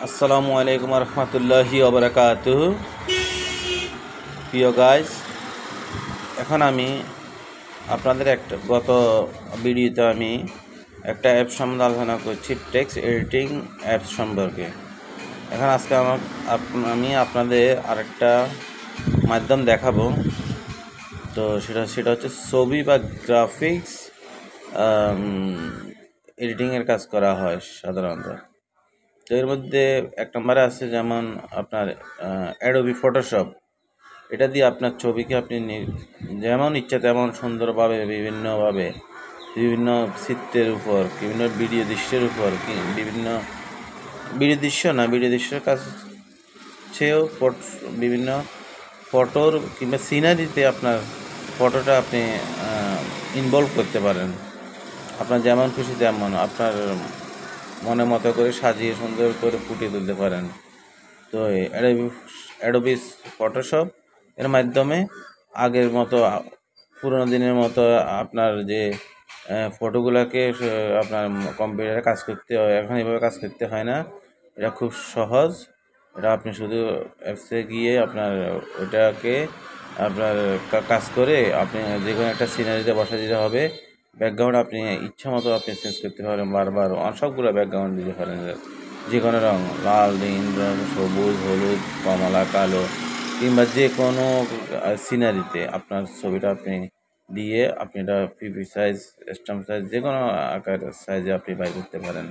আসসালামু আলাইকুম রহমতুল্লাহি ওবরাকাতুহু। প্রিয় গাইস, এখন আমি আপনাদের গত ভিডিওতে আমি একটা অ্যাপ সম্বন্ধে আলোচনা করছি, টেক্সট এডিটিং অ্যাপস সম্পর্কে। এখন আজকে আমি আপনাদের আরেকটা মাধ্যম দেখাবো। তো সেটা হচ্ছে ছবি বা গ্রাফিক্স এডিটিংয়ের কাজ করা হয় সাধারণত। তো এর মধ্যে এক নম্বরে আছে যেমন আপনার অ্যাডোবি ফটোশপ। এটা দিয়ে আপনার ছবিকে আপনি যেমন ইচ্ছা তেমন সুন্দরভাবে বিভিন্ন চিত্রের উপর, বিভিন্ন ভিডিও দৃশ্যের উপর, বিভিন্ন ভিডিও দৃশ্যের কাজ চেয়েও বিভিন্ন ফটোর কিংবা সিনারিতে আপনার ফটোটা আপনি ইনভলভ করতে পারেন। আপনার যেমন খুশি তেমন আপনার মনে মতো করে সাজিয়ে সুন্দর করে ফুটিয়ে তুলতে পারেন। তো অ্যাডোবি ফটোশপ এর মাধ্যমে আগের মতো পুরোনো দিনের মতো আপনার যে ফটোগুলোকে আপনার কম্পিউটারে কাজ করতে হয়, এখন এভাবে কাজ করতে হয় না। এটা খুব সহজ। এটা আপনি শুধু অ্যাপসে গিয়ে আপনার ওটাকে আপনার কাজ করে আপনি যে কোনো একটা সিনারিতে বসা দিতে হবে। ব্যাকগ্রাউন্ড আপনি ইচ্ছা মতো আপনি চেঞ্জ করতে পারেন, বারবার সবগুলো ব্যাকগ্রাউন্ড দিতে পারেন, যে কোনো রঙ, লাল, নীল রঙ, সবুজ, হলুদ, কমলা, কালো, কিংবা যে কোনো সিনারিতে আপনার ছবিটা আপনি দিয়ে আপনি এটা পিপি সাইজ, স্ট্যাম্প সাইজ, যে কোনো আকার সাইজে আপনি বাই করতে পারেন।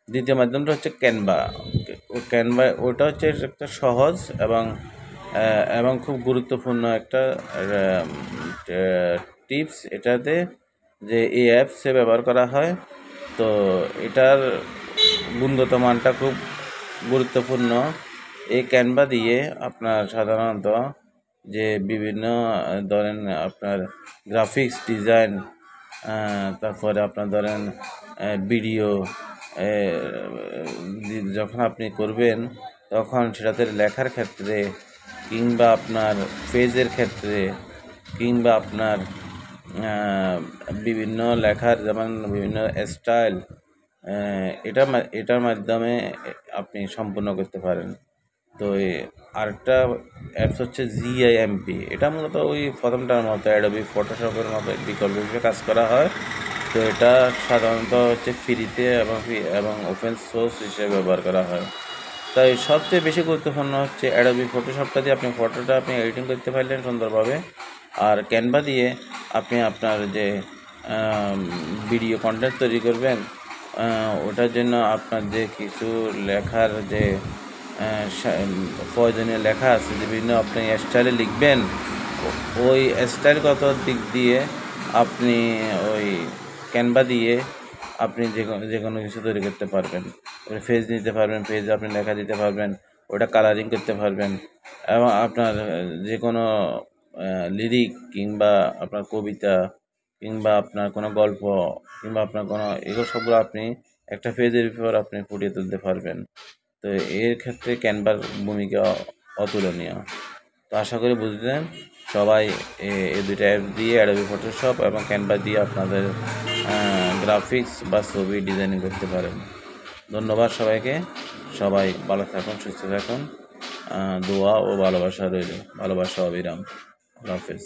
দ্বিতীয় মাধ্যমটা হচ্ছে ক্যানভা। ওটা হচ্ছে একটা সহজ এবং খুব গুরুত্বপূর্ণ একটা টিপস এটাতে, যে এই অ্যাপসে ব্যবহার করা হয়। তো এটার গুণগত মানটা খুব গুরুত্বপূর্ণ। এই ক্যানভা দিয়ে আপনার সাধারণত যে বিভিন্ন ধরেন আপনার গ্রাফিক্স ডিজাইন, তারপরে আপনার ধরেন ভিডিও যখন আপনি করবেন তখন সেটাতে লেখার ক্ষেত্রে কিংবা আপনার পেজের ক্ষেত্রে কিংবা আপনার বিভিন্ন লেখার যেমন বিভিন্ন স্টাইল, এটার মাধ্যমে আপনি সম্পূর্ণ করতে পারেন। তো আরেকটা অ্যাপস হচ্ছে জিআইএমপি। এটা মূলত ওই প্রথমটার মতো অ্যাডোবি ফটোশপের মতো বিকল্প হিসেবে কাজ করা হয়। তো এটা সাধারণত হচ্ছে ফ্রিতে এবং ওপেন সোর্স হিসেবে ব্যবহার করা হয়। তাই সবচেয়ে বেশি গুরুত্বপূর্ণ হচ্ছে অ্যাডোবি ফটোশপটা দিয়ে আপনি ফটোটা এডিটিং করতে পারলেন সুন্দরভাবে। আর ক্যানভা দিয়ে আপনি আপনার যে ভিডিও কন্টেন্ট তৈরি করবেন, ওটার জন্য আপনার যে কিছু লেখার যে প্রয়োজনীয় লেখা আছে, যে বিভিন্ন আপনি স্টাইলে লিখবেন, ওই স্টাইলগত দিক দিয়ে আপনি ওই ক্যানভা দিয়ে আপনি যে কোনো কিছু তৈরি করতে পারবেন। ফেজ নিতে পারবেন, ফেজে আপনি লেখা দিতে পারবেন, ওটা কালারিং করতে পারবেন, এবং আপনার যে কোনো লিরিক কিংবা আপনার কবিতা কিংবা আপনার কোনো গল্প কিংবা আপনার কোনো এগুলো সবগুলো আপনি একটা পেজের উপর আপনি ফুটিয়ে তুলতে পারবেন। তো এর ক্ষেত্রে ক্যানভার ভূমিকা অতুলনীয়। তো আশা করি বুঝলেন সবাই। এই দুইটা অ্যাপ দিয়ে অ্যাডোবি ফটোশপ এবং ক্যানভা দিয়ে আপনাদের গ্রাফিক্স বা ছবি ডিজাইনিং করতে পারেন। ধন্যবাদ সবাইকে। সবাই ভালো থাকুন, সুস্থ থাকুন। দোয়া ও ভালোবাসা রইল। ভালোবাসা অবিরাম। আল্লাহ হাফেজ।